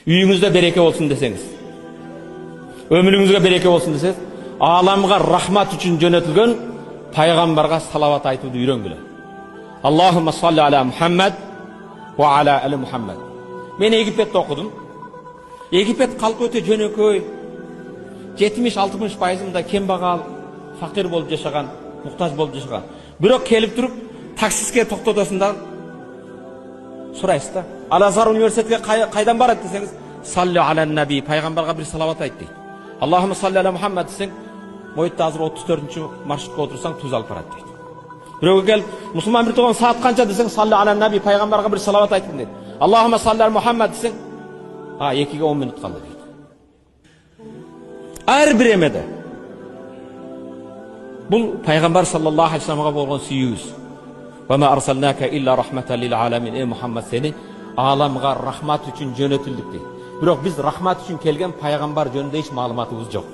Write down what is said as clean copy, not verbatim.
Үйіңізде береке болсын десеңіз, өміріңізге береке болсын десеңіз, аламға рахмат үшін жөнөтілген пайғамбарға салават айтуды үйренгіле. Аллахумма салли аля Мухаммад ва аля али Мухаммад. Мен Египетте оқыдым. Египет қалып өте жөнөкөй. 70-60% кембағал, фақир болып жашаған, мұқтаж болып жашаған. Бирок келіп тұрып, таксиске тоқтатасында сұрайсыз да. Ал-Азар университетке қайдан барады десеңіз, салли аля наби, пайғамбарға бір салават айт дейді. Аллахумма салли аля Мухаммад десең, Мойытта азыр 34-ші маршрутқа отырсаң туз алып барады дейді. Біреуге келіп, мұсылман бір туған саат қанша десең, салли аля наби, пайғамбарға бір салават айттым дейді. Аллахумма салли аля Мухаммад десең, 2-ге 10 минут қалды дейді. Әрбір емеді. Бұл пайғамбар саллаллаху алейхи вассаламға болған сүйүүбүз. Ва ма арсалнака илля рахматан лил аламин. Ey Muhammad, seni аламға рахмат үшін жөнөтүлдүк дейді. Бирок биз рахмат үшін келген пайғамбар жөнүндө эч маалыматыбыз жок.